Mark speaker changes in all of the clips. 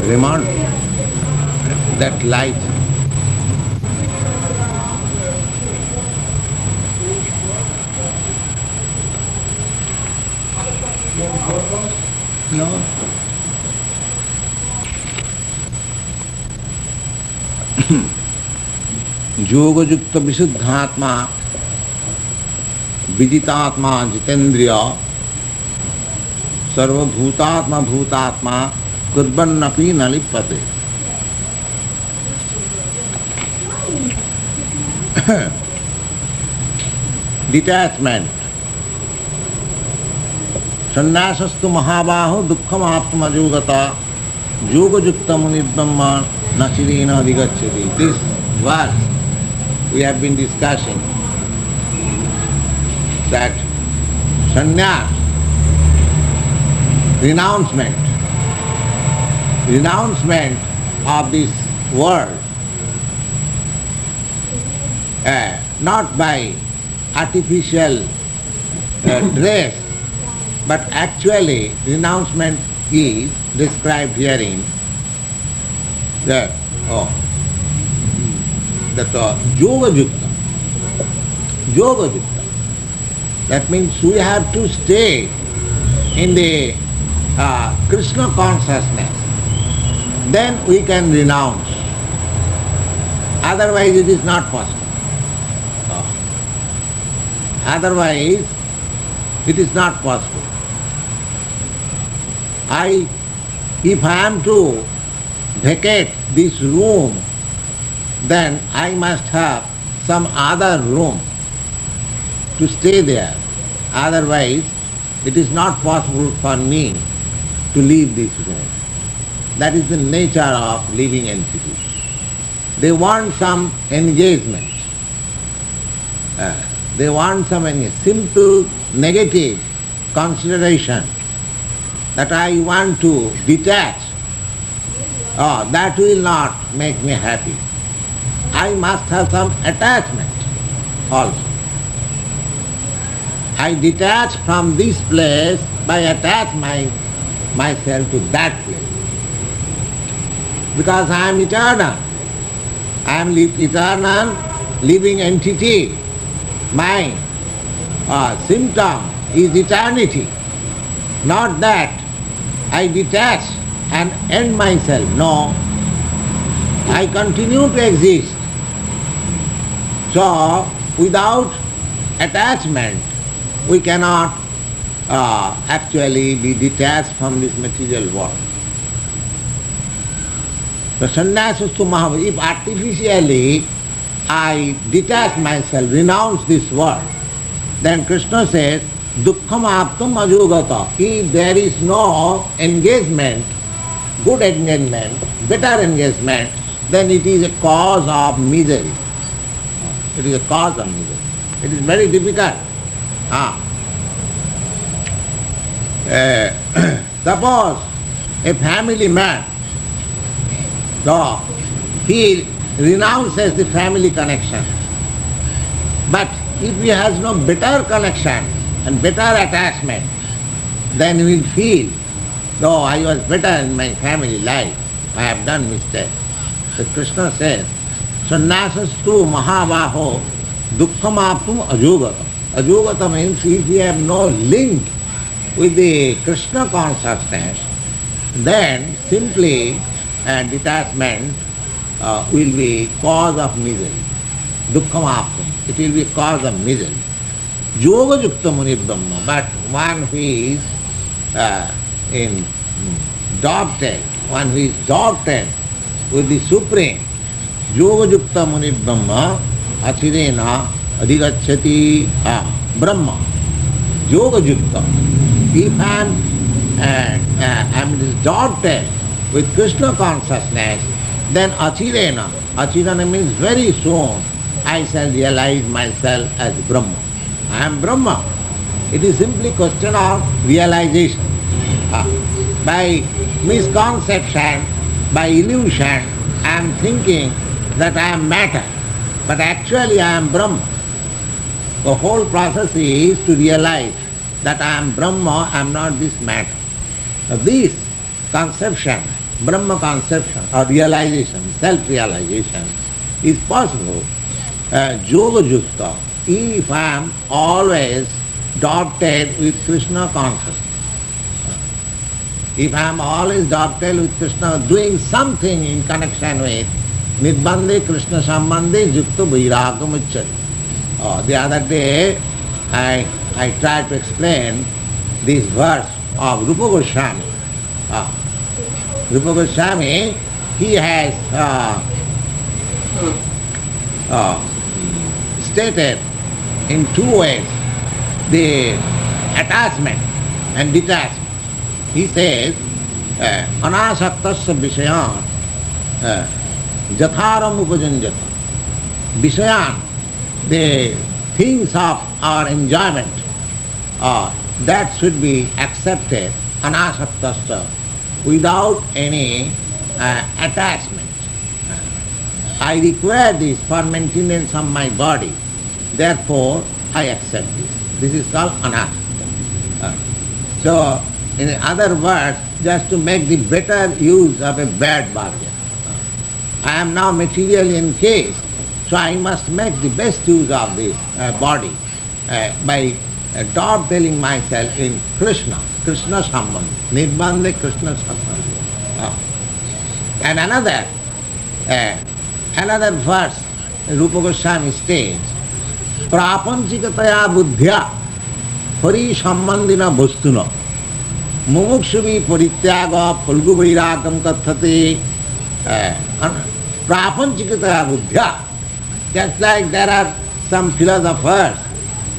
Speaker 1: remove that light. No. योग युक्त विशुद्धात्मा विदितात्मा जितेन्द्रिय सर्वभूतात्मा भूतात्मा कुर्वन्नपि न लिप्यते. Detachment. Sannasastu mahabaho dukkham atmajogata yoga yukta munidhamma nachirena adhigacchati. This verse we have been discussing, that sannyas, renouncement of this world, not by artificial dress, but actually renouncement is described herein that yoga yukta. Yoga yukta. That means we have to stay in the Krishna consciousness. Then we can renounce. Otherwise it is not possible. Otherwise it is not possible. If I am to vacate this room, then I must have some other room to stay there. Otherwise, it is not possible for me to leave this room. That is the nature of living entities. They want some engagement. They want some simple negative consideration that I want to detach. That will not make me happy. I must have some attachment also. I detach from this place by attach myself to that place. Because I am eternal. I am eternal living entity. My symptom is eternity. Not that I detach and end myself. No. I continue to exist. So, without attachment, we cannot actually be detached from this material world. The sannyasastu mahabhava, if artificially I detach myself, renounce this world, then Krishna says, dukkham aptam ajogata. If there is no engagement, good engagement, better engagement, then it is a cause of misery. It is a cause of misery. It is very difficult. Suppose a family man, he renounces the family connection. But if he has no better connection and better attachment, then he will feel, though I was better in my family life, I have done mistake. So Krishna says, sannasastu mahabaho dukkham aptum ajogata. Ajogata means if you have no link with the Krishna consciousness, then simply detachment will be cause of misery. Dukkham aptam. It will be cause of misery. Yoga yukta muni brahma. But one who is one who is dogtailed with the Supreme, yoga yukta muni brahma, achirena adhigacchati brahma. Yoga yukta. If I am dogtailed with Krishna consciousness, then achirena means very soon I shall realize myself as Brahma. I am Brahma. It is simply question of realization. By misconception, by illusion, I am thinking that I am matter, but actually I am Brahma. The whole process is to realize that I am Brahma, I am not this matter. Now this conception Brahma conception or realization, self-realization is possible. Yoga yukta, if I am always dotted with Krishna consciousness. If I am always dotted with Krishna, doing something in connection with Nirbandhe Krishna Sambandhe Yukto Vairagam Uchchati. The other day I tried to explain this verse of Rupa Goswami. Rupa Goswami, he has stated in two ways the attachment and detachment. He says, anasaktasya visrjan jatharam upajanjata. Visrjan, the things of our enjoyment, that should be accepted, anasaktasya, without any attachment. I require this for maintenance of my body, therefore I accept this. This is called anasakta. So, in other words, just to make the better use of a bad bargain. I am now materially encased, so I must make the best use of this body by dwelling myself in Krishna, Krishna Sambandha, Nirbandhe Krishna Sambandha. And another verse, Rupa Goswami states, prapanchikataya buddhya pari sambandhina bhastuna mumukshvi parityaga phalgu vairagam kathate. Prapanchikataya buddhya. Just like there are some philosophers,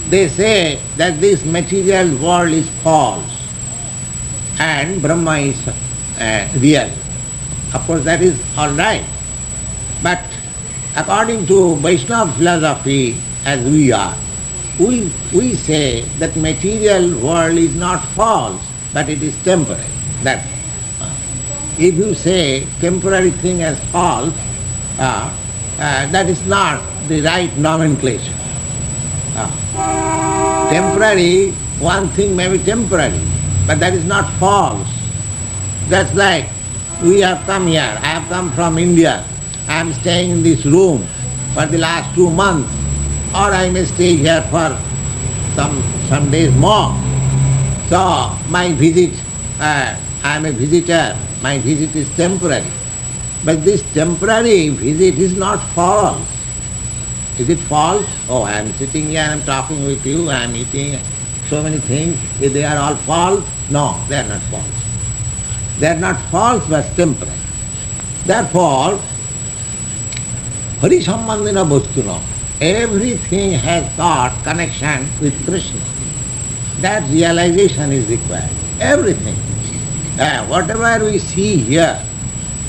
Speaker 1: they say that this material world is false and Brahma is real. Of course that is all right. But according to Vaishnava philosophy, as we are, we say that material world is not false, but it is temporary. That if you say temporary thing as false, that is not the right nomenclature. Temporary, one thing may be temporary, but that is not false. That's like we have come here. I have come from India. I am staying in this room for the last 2 months, or I may stay here for some days more. So my visit, I am a visitor. My visit is temporary. But this temporary visit is not false. Is it false? Oh, I am sitting here, I am talking with you, I am eating so many things. If they are all false? No, they are not false. They are not false, but temporary. Therefore, parisambandhina bhastuna, everything has got connection with Krishna. That realization is required. Everything. Whatever we see here,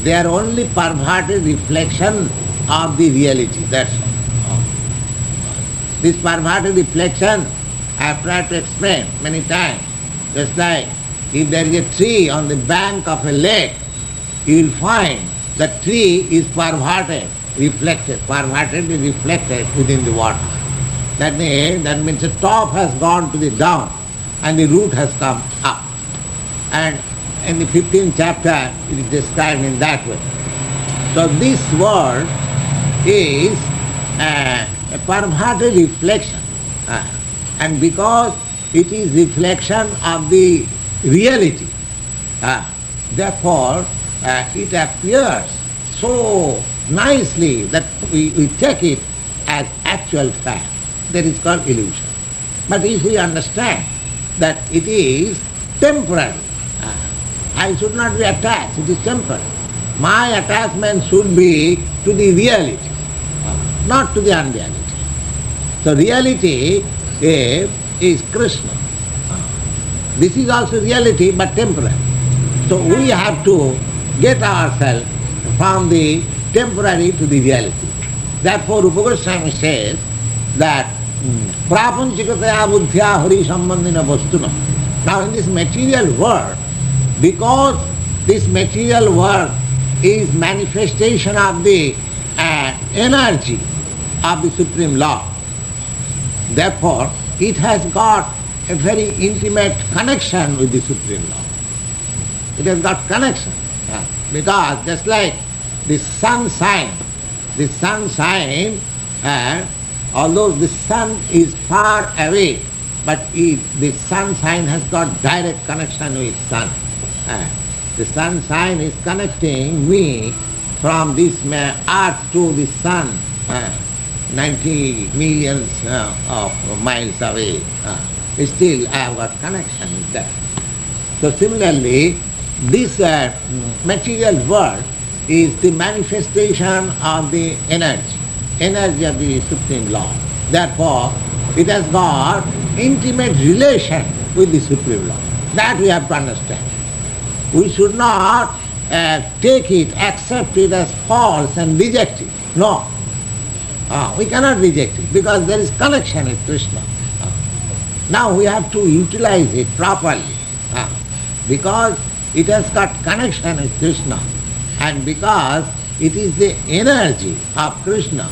Speaker 1: they are only perverted reflection of the reality. That's all. This perverted reflection I have tried to explain many times. Just like if there is a tree on the bank of a lake, you will find the tree is pervertedly reflected within the water. That means the top has gone to the down and the root has come up. And in the 15th chapter it is described in that way. So this world is a perverted reflection. And because it is reflection of the reality, therefore it appears so nicely that we take it as actual fact. That is called illusion. But if we understand that it is temporary, I should not be attached, it is temporary. My attachment should be to the reality, not to the unreality. So reality is Krishna. This is also reality but temporary. So we have to get ourselves from the temporary to the reality. Therefore Rupa Goswami says that prapanchikataya buddhya hari sambandhina bhastuna. Now in this material world, because this material world is manifestation of the energy of the Supreme Lord, therefore it has got a very intimate connection with the Supreme Lord. It has got connection. Because just like the sun sign, although the sun is far away, but the sun sign has got direct connection with sun. The sun sign is connecting me from this earth to the sun, 90 millions of miles away. Still I have got connection with that. So similarly, this material world is the manifestation of the energy of the Supreme Lord. Therefore, it has got intimate relation with the Supreme Lord. That we have to understand. We should not take it, accept it as false and reject it. No. We cannot reject it because there is connection with Krishna. Now we have to utilize it properly because it has got connection with Krishna and because it is the energy of Krishna.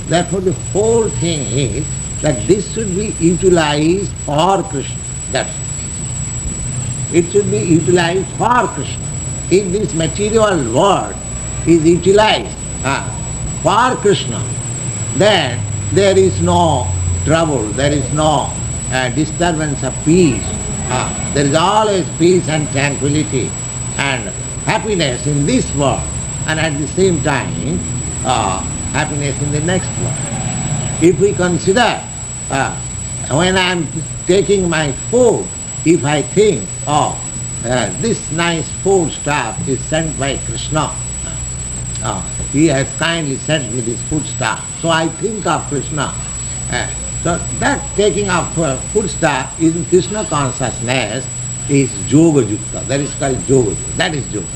Speaker 1: Therefore the whole thing is that this should be utilized for Krishna. That's it. It should be utilized for Krishna. If this material world is utilized for Krishna, then there is no trouble, there is no disturbance of peace. There is always peace and tranquility and happiness in this world and at the same time happiness in the next world. If we consider when I am taking my food, if I think, this nice food stuff is sent by Krishna, he has kindly sent me this food stuff, so I think of Krishna. So that taking of food stuff in Krishna consciousness is yoga yukta. That is called yoga. That is yoga.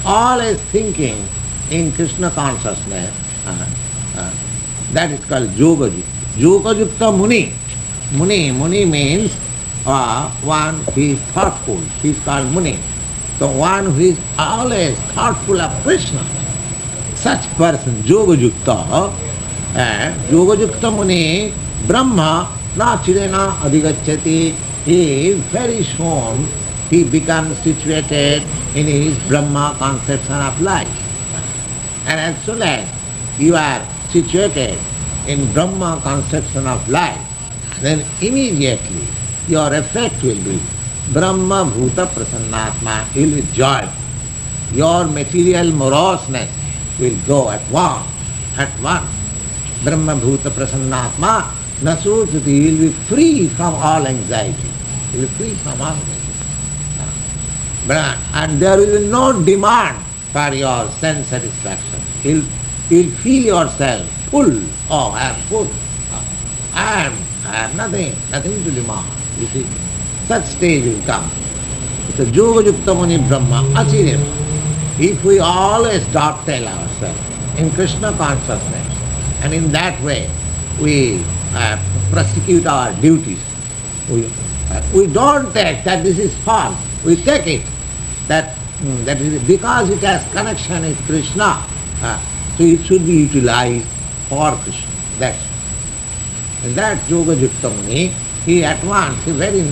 Speaker 1: Always thinking in Krishna consciousness, that is called yoga yukta. Yoga yukta muni. Muni means one who is thoughtful. He is called muni. So one who is always thoughtful of Krishna, such person, yoga yukta, yoga yukta muni, Brahma na chirena adhigacchati, he very soon he becomes situated in his Brahma conception of life. And as soon as you are situated in Brahma conception of life, then immediately your effect will be Brahma bhuta prasannatma, you will be joy. Your material moroseness will go at once. Brahma bhuta prasannatma nasutati, you will be free from all anxiety. You will be free from all anxiety. And there will be no demand for your sense satisfaction. You will feel yourself full. Oh, I am full. I have nothing to demand. You see, such stage will come. So yoga yukta muni Brahma achirena. If we always dovetail ourselves in Krishna consciousness, and in that way we prosecute our duties, we don't take that this is false. We take it that is because it has connection with Krishna, so it should be utilized for Krishna. That's in that yoga yukta muni, he at once, he very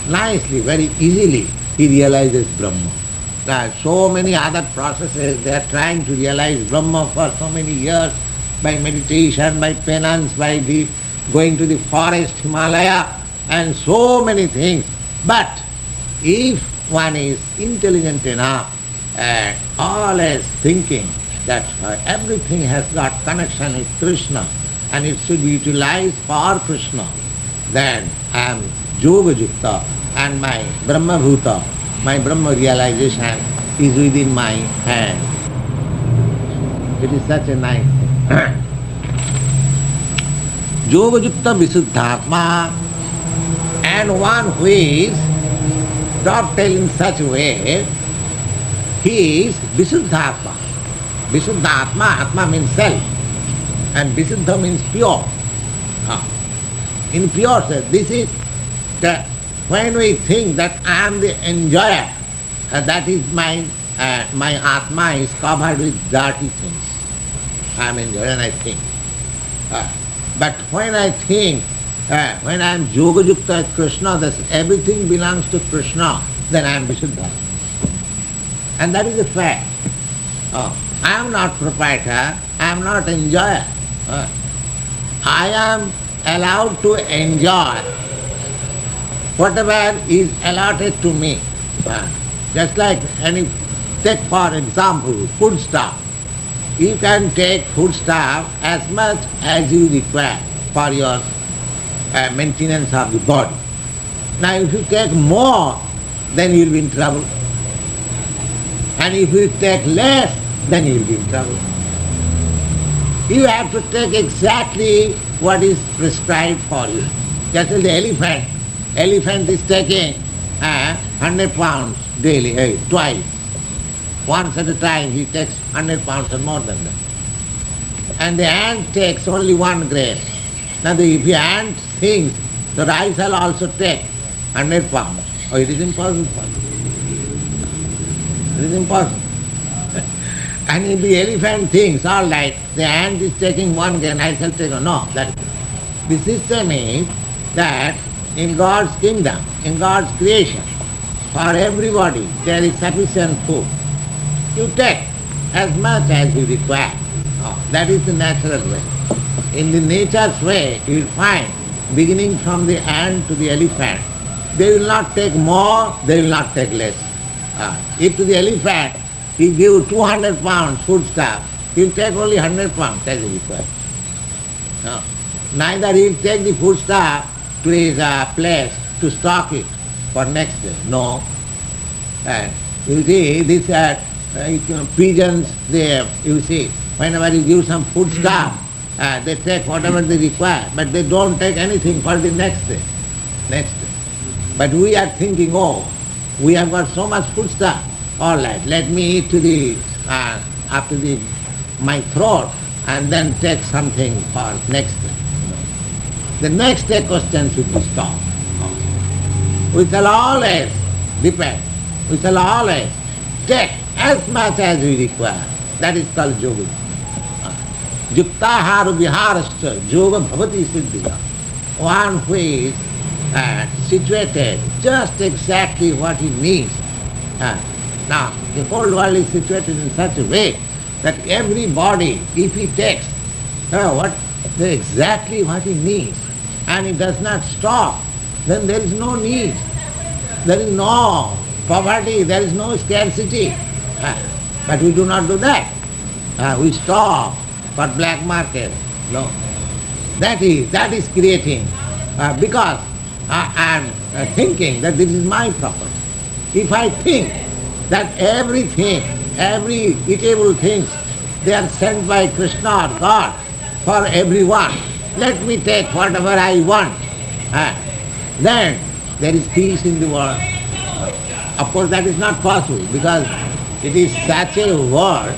Speaker 1: nicely, very easily, he realizes Brahma. There are so many other processes, they are trying to realize Brahma for so many years, by meditation, by penance, by going to the forest, Himalaya, and so many things. But if one is intelligent enough and always thinking that everything has got connection with Krishna and it should be utilized for Krishna, then I am yoga yukta and my Brahma bhuta, my Brahma realization is within my hand. It is such a nice thing. Yoga yukta visuddhatma, and one who is dovetailed in such a way, he is visuddhatma. Visuddhatma, atma means self, and visuddha means pure. In pure sense, this is that when we think that I am the enjoyer, that is my atma is covered with dirty things. I am enjoyer and I think. But when I think, when I am yoga yukta Krishna, that everything belongs to Krishna, then I am Visuddha. And that is a fact. I am not proprietor, I am not enjoyer. I am allowed to enjoy whatever is allotted to me. Just like take for example, food stuff. You can take food stuff as much as you require for your maintenance of the body. Now if you take more, then you will be in trouble. And if you take less, then you will be in trouble. You have to take exactly what is prescribed for you. Just as the elephant is taking 100 pounds daily, twice. Once at a time he takes 100 pounds or more than that. And the ant takes only 1 grain. Now if the ant thinks that I shall also take 100 pounds, it is impossible for him. It is impossible. And if the elephant thinks, all right, the ant is taking 1 grain, I shall take no. The system is that in God's kingdom, in God's creation, for everybody there is sufficient food. You take as much as you require. That is the natural way. In the nature's way, you will find, beginning from the ant to the elephant, they will not take more, they will not take less. If to the elephant he give 200 pounds food stuff, he will take only 100 pounds as he requires. Neither he will take the food stuff to his place to stock it for next day. No. You see, these pigeons, you see, whenever you give some food stuff, they take whatever they require, but they don't take anything for the next day. But we are thinking, we have got so much food stuff. All right, let me eat to up to my throat and then take something for next day. The next day question should be stopped. We shall always depend. We shall always take as much as we require. That is called yoga. Yuktah viharascha yoga bhavati siddhya. One who is situated just exactly what he needs. Now, the whole world is situated in such a way that everybody, if he takes exactly what he needs, and he does not stop, then there is no need. There is no poverty, there is no scarcity. But we do not do that. We stop for black market. No. That is creating, because I am thinking that this is my property. If I think that everything, every eatable things, they are sent by Krishna or God for everyone, let me take whatever I want, then there is peace in the world. Of course that is not possible, because it is such a world,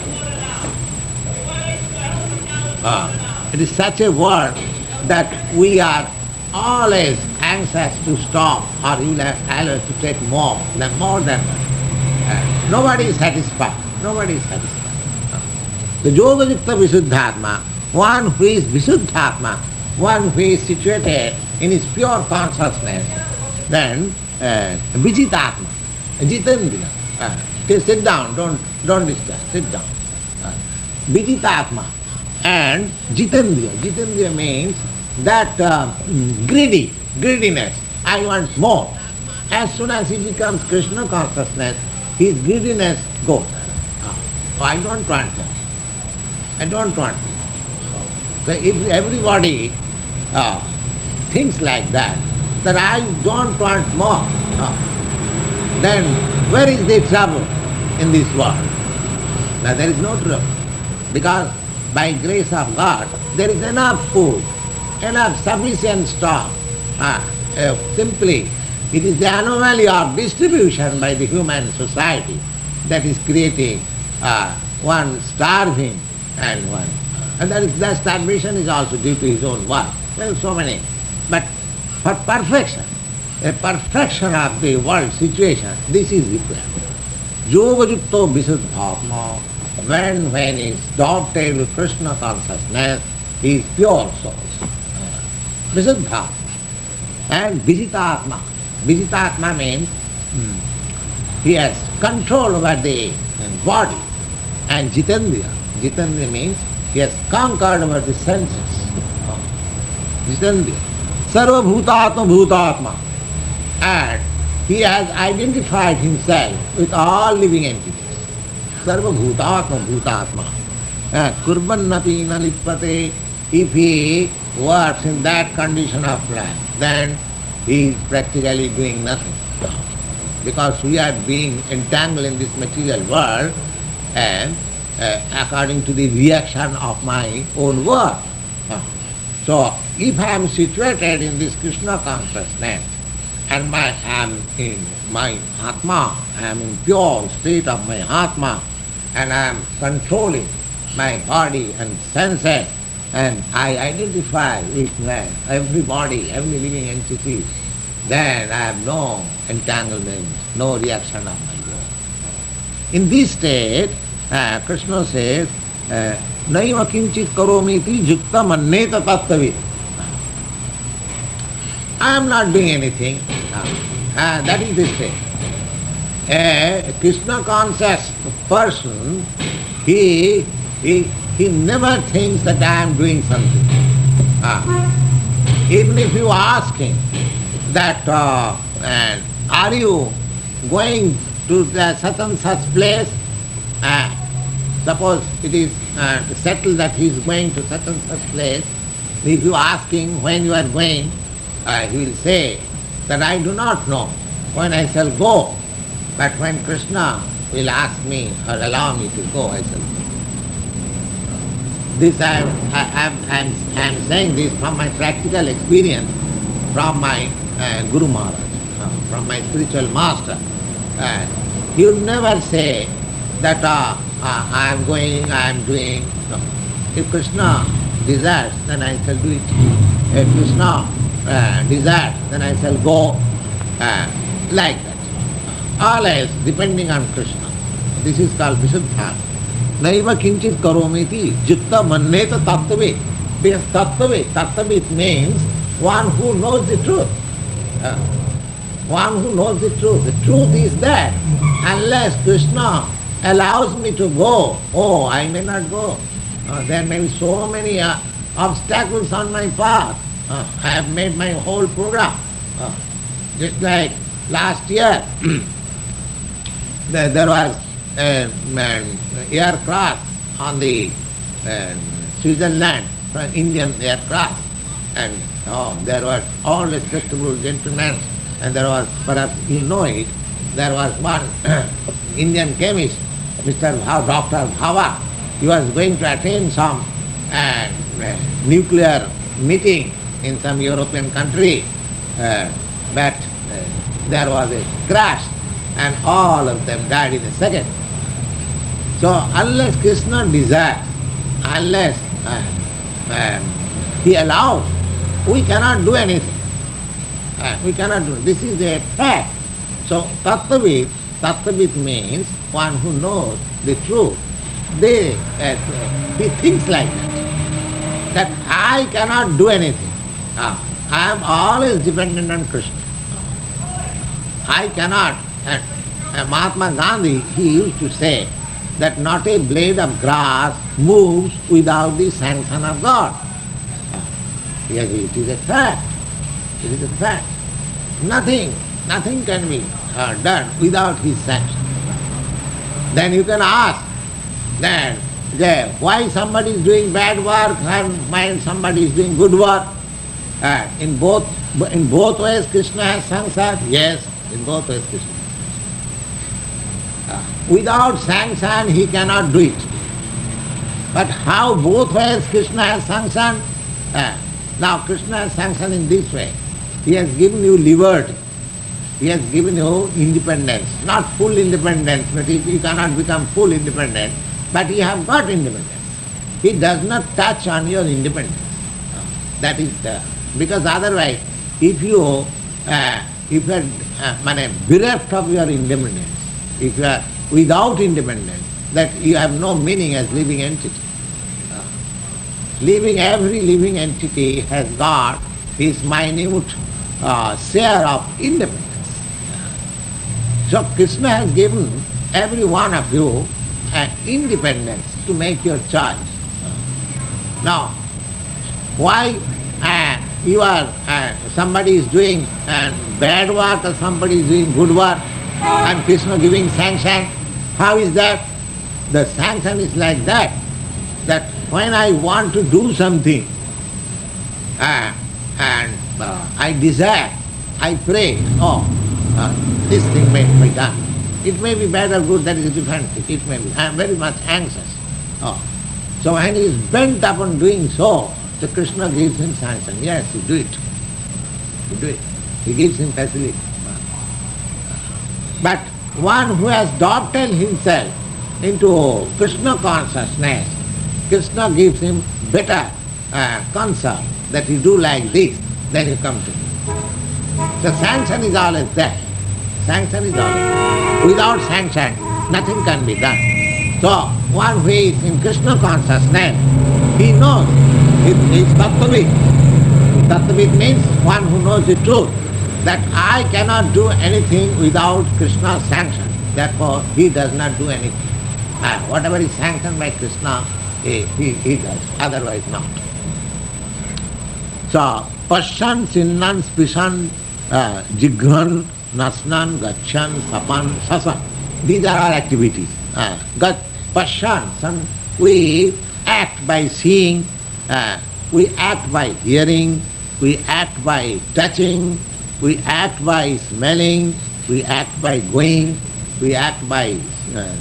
Speaker 1: that we are always anxious to stop, or you will have to take more than that. Nobody is satisfied. Nobody is satisfied. The yoga yukta visuddhatma, one who is visuddhatma, one who is situated in his pure consciousness, then vijitatma, jighrann. Sit down, don't discuss, sit down. Vijitatma and jighrann. Jighrann means that greediness. I want more. As soon as he becomes Krishna consciousness, his greediness goes. I don't want that. I don't want it. So if everybody thinks like that I don't want more, then where is the trouble in this world? Now there is no trouble, because by grace of God there is enough food, enough sufficient stock. Simply it is the anomaly of distribution by the human society that is creating one starving and one. And that starvation is also due to his own work. There are so many. But for perfection, a perfection of the world situation, this is required. Yoga yukto visuddhatma, when he is adopted with Krishna consciousness, he is pure soul. Visuddhatma. And vijitatma. Vijitatma means he has control over the and body, and jitendriya. Jitendriya means he has conquered over the senses. Jitendriya. Sarva bhutatma bhutatma. And he has identified himself with all living entities. Sarva bhutatma bhutatma. Kurbannapi na lipate. If he works in that condition of life, then he is practically doing nothing. Because we are being entangled in this material world and according to the reaction of my own work. So if I am situated in this Krishna consciousness and I am in my Atma, I am in pure state of my Atma and I am controlling my body and senses and I identify with every body, every living entity, then I have no entanglement, no reaction of my own. In this state, Krishna says, naiva kincit karomiti yukto manyeta tattvavit. I am not doing anything. That is the state. A Krishna conscious person, he never thinks that I am doing something. Even if you ask him that are you going to such and such place, suppose it is settled that he is going to such and such place, if you ask him when you are going, he will say that I do not know when I shall go, but when Krishna will ask me or allow me to go, I shall go. This I am saying this from my practical experience, from my Guru Maharaj, from my spiritual master. He would never say that I am going, I am doing. No. If Krishna desires, then I shall do it. If Krishna desires, then I shall go. Like that. Always depending on Krishna. This is called visrjan. Naiva kincit karomiti yukto manyeta tattvavit. Because tattvavit means one who knows the truth. One who knows the truth. The truth is that unless Krishna allows me to go, I may not go. There may be so many obstacles on my path. I have made my whole program. Just like last year, there was an aircraft on the Switzerland, an Indian aircraft, and there was all respectable gentlemen, and there was, perhaps you know it, there was one Indian chemist, Dr. Bhava. He was going to attend some nuclear meeting in some European country, but there was a crash and all of them died in a second. So unless Krishna desires, unless he allows, we cannot do anything. We cannot do. This is a fact. So tattvavit means one who knows the truth. He thinks like that I cannot do anything. I am always dependent on Krishna. I cannot. Mahatma Gandhi, he used to say that not a blade of grass moves without the sanction of God. Yes, it is a fact. It is a fact. Nothing can be done without his sanction. Then you can ask that why somebody is doing bad work and why somebody is doing good work. In both ways Krishna has sanctioned. Yes, in both ways Krishna. Without sanction he cannot do it. But how both ways Krishna has sanctioned? Now Krishna has sanctioned in this way. He has given you liberty. He has given you independence. Not full independence, but you cannot become full independent. But you have got independence. He does not touch on your independence. That is because otherwise, if you are bereft of your independence, if you are without independence, that you have no meaning as living entity. Every living entity has got his minute share of independence. So Krishna has given every one of you independence to make your choice. Now, why you are somebody is doing bad work or somebody is doing good work and Krishna giving sanction? How is that? The sanction is like that when I want to do something and I desire, I pray, this thing may be done. It may be bad or good, that is a different thing. It may be. I am very much anxious. So when he is bent upon doing so, the Krishna gives him sanction. Yes, you do it. You do it. He gives him facility. But one who has adopted himself into Krishna consciousness, Krishna gives him better concern that you do like this, then you come to me. So sanction is always there. Sanction is always there. Without sanction, nothing can be done. So one who is in Krishna consciousness, he knows, he is tattva-vit. Tattva-vit means one who knows the truth, that I cannot do anything without Krishna's sanction. Therefore, he does not do anything. Whatever is sanctioned by Krishna, he does, otherwise not. So, pasyan, srnvan, sprsan, jighrann, asnan, gacchan, svapan, svasan. These are our activities. Pasyan, we act by seeing, we act by hearing, we act by touching, we act by smelling, we act by going, we act by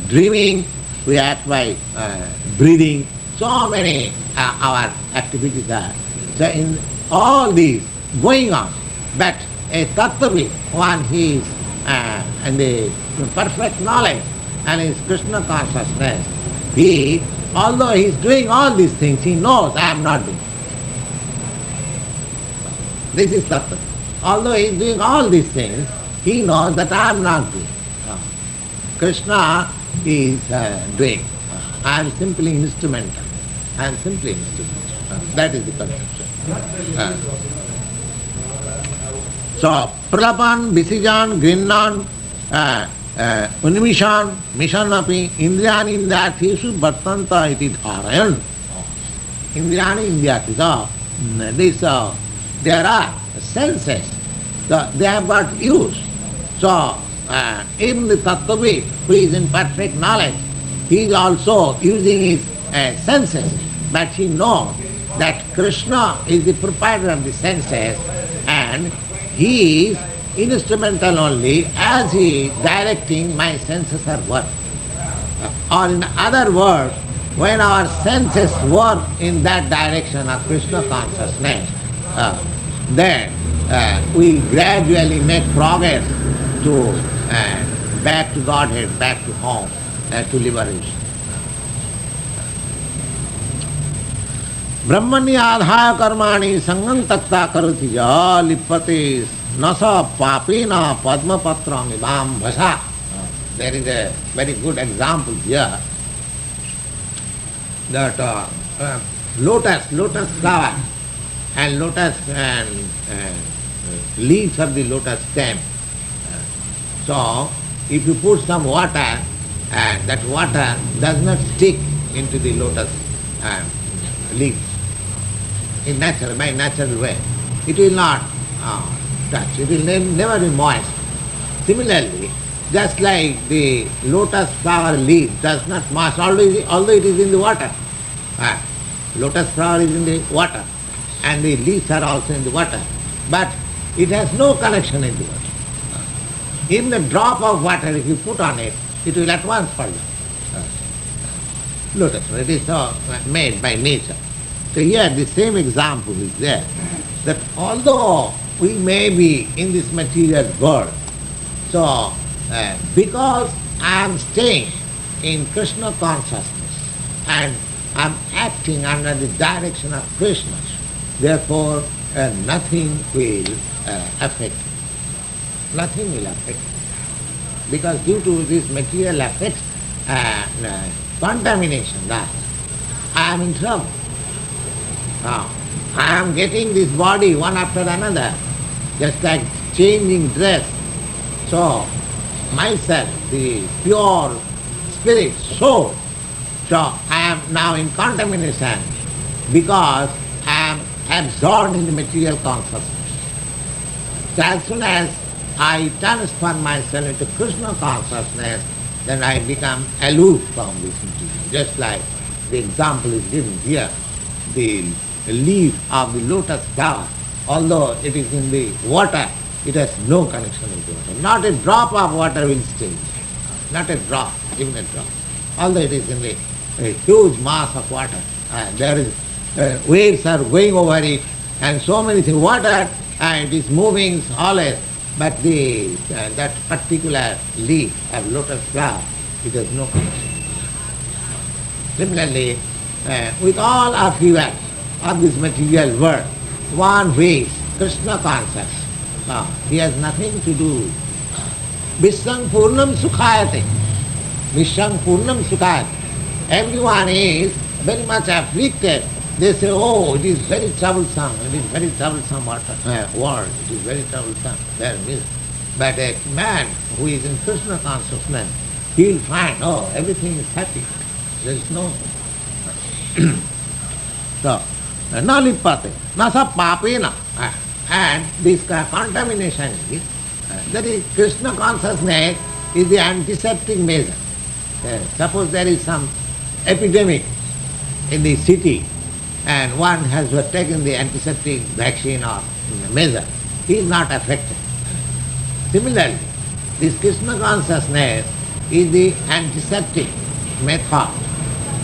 Speaker 1: dreaming, we act by breathing. So many our activities are. So in all these going on, but a tattvavit, one he is in the perfect knowledge and is Krishna consciousness, he, although he is doing all these things, he knows I am not doing. This is tattva. Although he is doing all these things, he knows that I am not doing. Krishna is doing. I am simply instrumental. I am simply instrumental. That is the conception. So, pralapan, visrjan, grhnann, unmisan, misann api, indriyanindriyarthesu, vartanta iti dharayan. Indriyanindriyarthesu. There are senses. They have got use. So, even the tattvavit, who is in perfect knowledge, he is also using his senses, but he knows that Krishna is the proprietor of the senses and he is instrumental only as he is directing my senses are working. Or in other words, when our senses work in that direction of Krishna consciousness, then we gradually make progress to back to Godhead, back to home, to liberation. ब्रह्मण्य आधाय कर्माणि संगं तक्ता करोति या लिप्यते न स पापेन पद्मपत्रं इवां भसा. There is a very good example here that lotus flower and lotus leaves of the lotus stem. So, if you put some water, that water does not stick into the lotus leaves. By natural way. It will not touch. It will never be moist. Similarly, just like the lotus flower leaf does not moist, although it is in the water. Lotus flower is in the water and the leaves are also in the water. But it has no connection in the water. Even a drop of water, if you put on it, it will at once fall down. Lotus, it is so made by nature. So here the same example is there, that although we may be in this material world, so because I am staying in Krishna consciousness and I am acting under the direction of Krishna, therefore nothing will affect me. Nothing will affect me. Because due to this material effects, contamination, that I am in trouble. Now, I am getting this body one after another, just like changing dress. So, myself, the pure spirit, soul. So I am now in contamination because I am absorbed in the material consciousness. So as soon as I transform myself into Krishna consciousness, then I become aloof from this material. Just like the example is given here, the leaf of the lotus flower, although it is in the water, it has no connection with water. Not a drop of water will stay. Not a drop, even a drop. Although it is in the a huge mass of water, there is waves are going over it, and so many things. Water, it is moving always, but that particular leaf of lotus flower, it has no connection. Similarly, with all of events of this material world, one who is Krishna conscious, he has nothing to do. Visrjan purnam sukhayate. Visrjan purnam sukhayate. Everyone is very much afflicted. They say, oh, it is very troublesome, world, it is very troublesome, there is. But a man who is in Krishna consciousness, he will find, oh, everything is happy. There is no... So, na lipate, na sa papena. And this contamination is, that is, Krishna consciousness is the antiseptic measure. Suppose there is some epidemic in the city and one has taken the antiseptic vaccine or measure, he is not affected. Similarly, this Krishna consciousness is the antiseptic method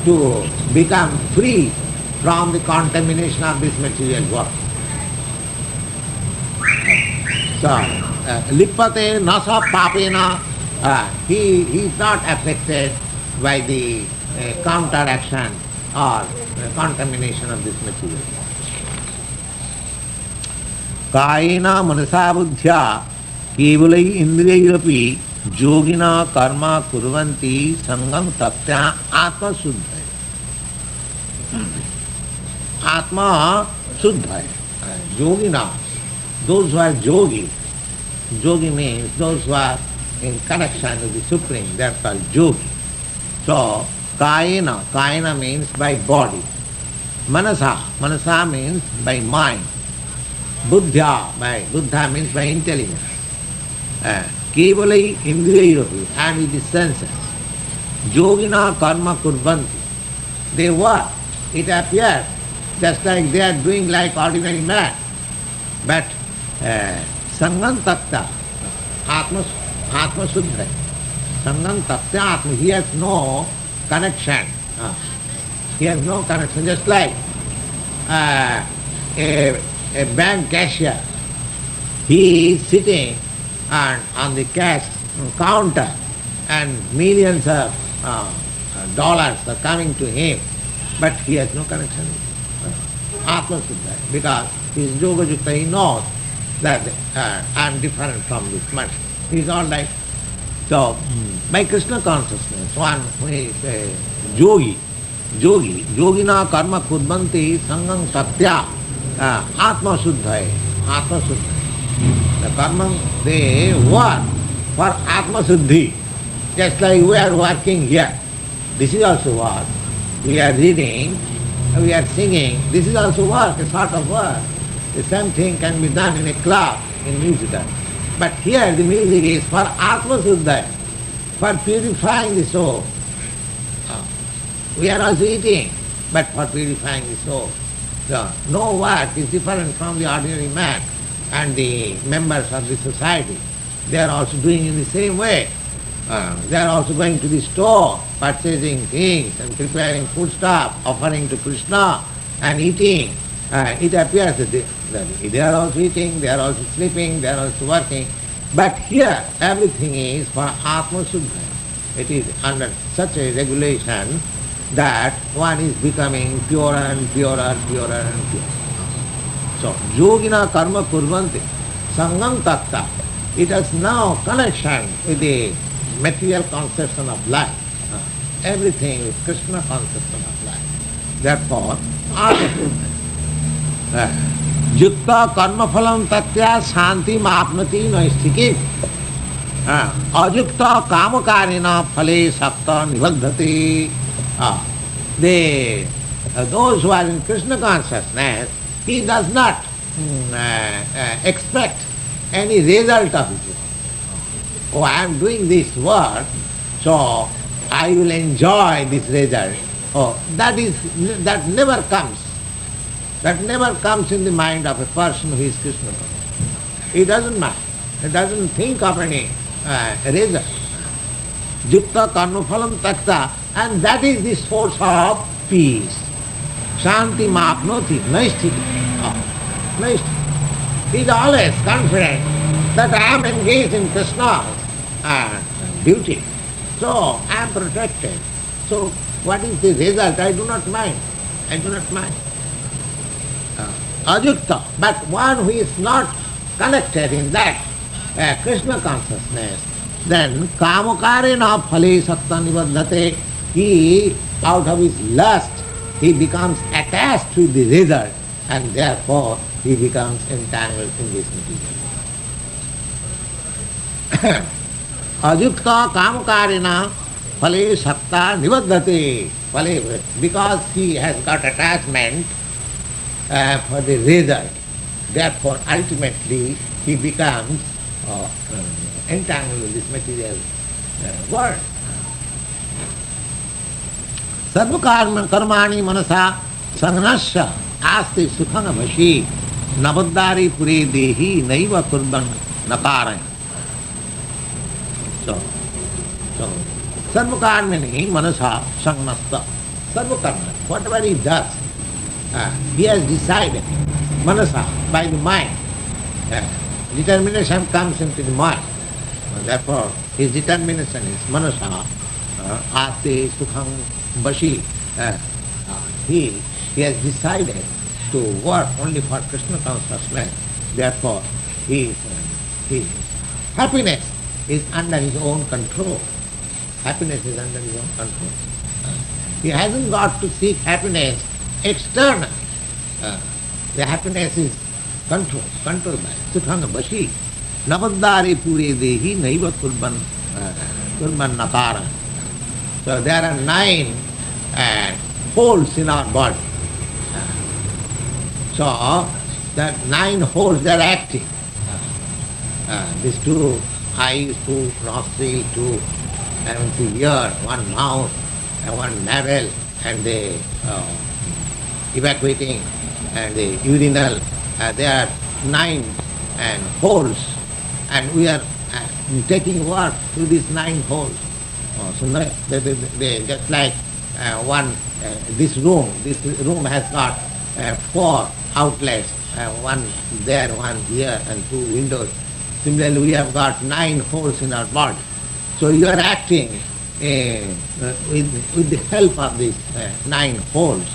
Speaker 1: to become free from the contamination of this material world. So, lippate nasa papena, he is not affected by the counteraction or contamination of this material. Kayena manasa buddhya kevalai indriyairapi yogina karma kurvanti sangam tatya atma suddhaya. Atma suddhaya. Yogina, those who are yogi, yogi means those who are in connection with the Supreme, they are called yogi. So, kayena means by body. Manasa means by mind. Buddha means by intelligence. Kevalai indriyairapi, and with the senses. Yogina karma kurvanti. They work. It appears just like they are doing like ordinary man. But sangam takta, atma suddha. Sangam takta atma, he has no connection. He has no connection. Just like a bank cashier, he is sitting on the cash counter and millions of dollars are coming to him, but he has no connection with Atma Suddha, because he is yoga yukta, he knows that I am different from this much. He is all like, so by Krishna consciousness, one who is a yogina karma kurvanti sangam tatya atma suddhaya. The karma, they work for atma suddhi. Just like we are working here. This is also work. We are reading, we are singing. This is also work, a sort of work. The same thing can be done in a club, in musical. But here the music is for atma suddhaya, for purifying the soul. We are also eating, but for purifying the soul. So, no work is different from the ordinary man and the members of the society. They are also doing in the same way. They are also going to the store, purchasing things and preparing foodstuff, offering to Krishna and eating. It appears that they are also eating, they are also sleeping, they are also working. But here everything is for Atma Suddha. It is under such a regulation that one is becoming purer and purer and purer and purer. So, yogina karma kurvanti sangam tatta. It has now connection with the material conception of life. Everything is Krishna conception of life. Therefore, yukta karma phalam tatya shanti apnati naisthiki. Ajukta kamakarina phale sakta nibadhati. Those who are in Krishna consciousness, he does not expect any result of it. Oh, I am doing this work, so I will enjoy this result. Oh, that never comes. That never comes in the mind of a person who is Krishna conscious. He doesn't mind. He doesn't think of any result. Yukta karmaphalam takta, and that is the source of peace. Shanti mapnoti, naisthiti. He is always confident that I am engaged in Krishna's duty. So I am protected. So what is the result? I do not mind. Ajukta, but one who is not connected in that Krishna consciousness, then kamakarena phale satta nibadhate, he, out of his lust, he becomes attached to the result, and therefore he becomes entangled in this material. Ajukta kamakarena phale satta nibadhate, because he has got attachment for the result, therefore ultimately he becomes entangled in this material world. Sarva karmani manasa sangnasya asti sukhana vashi nabaddari pure dehi naiva kurban nakarayan. So sarva karmani manasa sangnasya. Sarva karma, whatever he does, he has decided, manasa, by the mind. Determination comes into the mind. Therefore, his determination is manasa, ate sukham vashi. He has decided to work only for Krishna consciousness. Therefore, his happiness is under his own control. Happiness is under his own control. He hasn't got to seek happiness external. The happiness is controlled by sukhanga vashi. Navaddari pure dehi naiva kurban nakara. So there are 9 holes in our body. So that 9 holes, they are active. These 2 eyes, 2 nostrils, 2 ear, 1 mouth, and 1 navel, and the evacuating and the urinal. There are 9 holes, and we are taking work through these 9 holes. So they just like this room has got 4 outlets, 1 there, 1 here, and 2 windows. Similarly, we have got 9 holes in our body. So you are acting with the help of these 9 holes.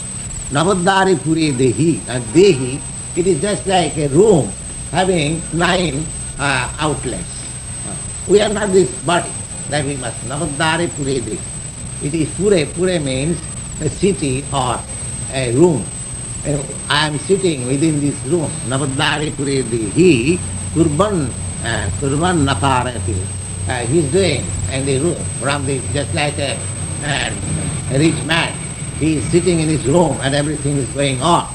Speaker 1: Navaddari pure dehi, and dehi, it is just like a room having 9 outlets. We are not this body, that we must. Navaddari pure dehi. It is pure means a city or a room. I am sitting within this room. Navaddari pure dehi, kurban nakarati. He is doing in the room, just like a rich man. He is sitting in his room and everything is going on.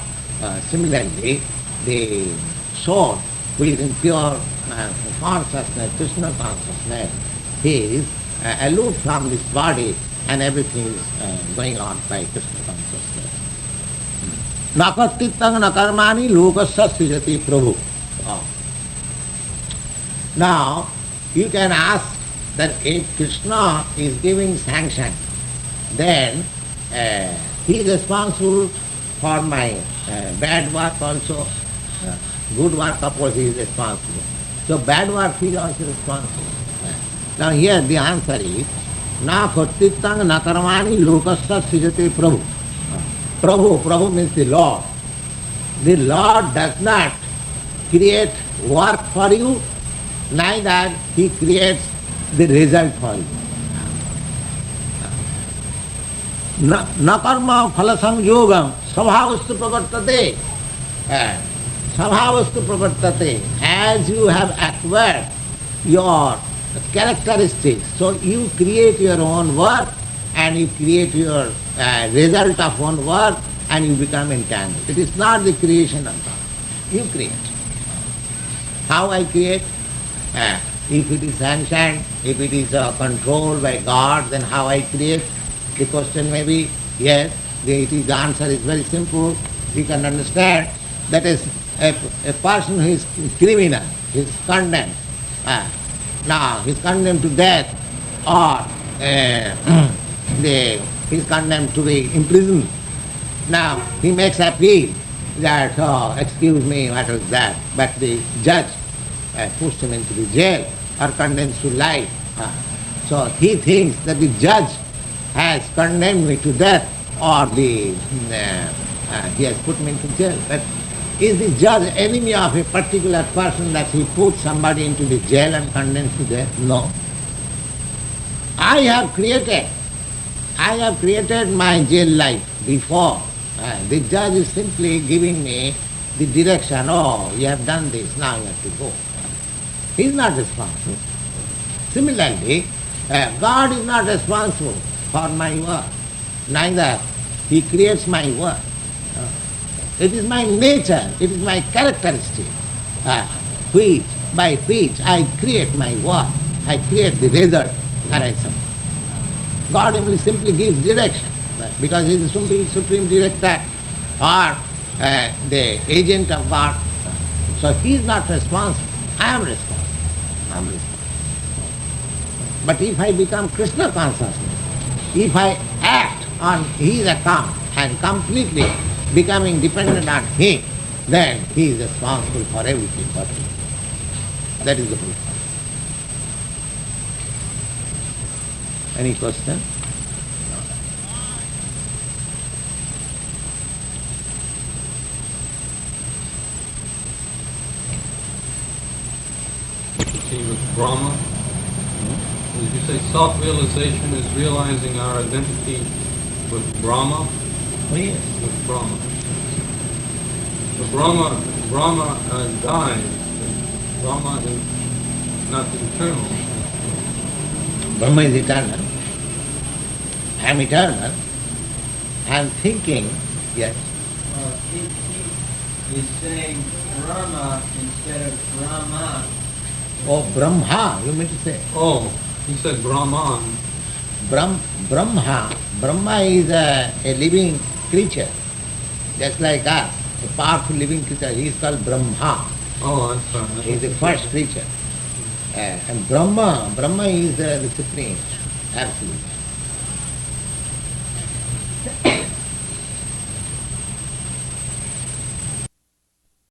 Speaker 1: Similarly, the soul, who is in pure consciousness, Krishna consciousness, he is aloof from this body and everything is going on by Krishna consciousness. Nakatitang nakarmani lokasya srijati prabhu. Now, you can ask that if Krishna is giving sanction, then he is responsible for my bad work also. Good work, of course, he is responsible. So bad work, he is also responsible. Now here the answer is, na kartitang na karmani lokasya srijati prabhu. Prabhu means the Lord. The Lord does not create work for you, neither he creates the result for you. Na karma phala samyogam svabhavastu pravartate. Svabhavastu pravartate. As you have acquired your characteristics. So you create your own work and you create your result of own work and you become entangled. It is not the creation of God. You create. How I create? If it is sanctioned, if it is controlled by God, then how I create? The question may be, yes, the answer is very simple. You can understand that is a person who is criminal, he is condemned. Now he is condemned to death or he is condemned to be imprisoned. Now he makes appeal that, oh, excuse me, what was that? But the judge puts him into the jail or condemns to life. So he thinks that the judge has condemned me to death or he has put me into jail. But is the judge enemy of a particular person that he puts somebody into the jail and condemns to death? No. I have created my jail life before. The judge is simply giving me the direction, oh, you have done this, now you have to go. He is not responsible. Similarly, God is not responsible for my work. Neither He creates my work. It is my nature, it is my characteristic, by which I create my work, I create the result, God only simply gives direction, because He is the supreme director or the agent of God. So He is not responsible. I am responsible. But if I become Krishna consciousness, if I act on His account and completely becoming dependent on Him, then He is responsible for everything but me. That is the whole point. Any question?
Speaker 2: With Brahma, as you say, self-realization is realizing our identity with Brahma.
Speaker 1: Oh yes.
Speaker 2: With Brahma. So Brahma dies. Brahma is not eternal.
Speaker 1: Brahma is eternal. I am eternal. I am thinking, yes.
Speaker 3: He is saying Brahma instead of Brahma.
Speaker 1: Oh, Brahma, you mean to say?
Speaker 2: Oh, he said Brahman.
Speaker 1: Brahma is a living creature, just like us, a powerful living creature. He is called Brahma.
Speaker 2: Oh, I'm sorry.
Speaker 1: He is the first creature. And Brahma is the supreme, absolute.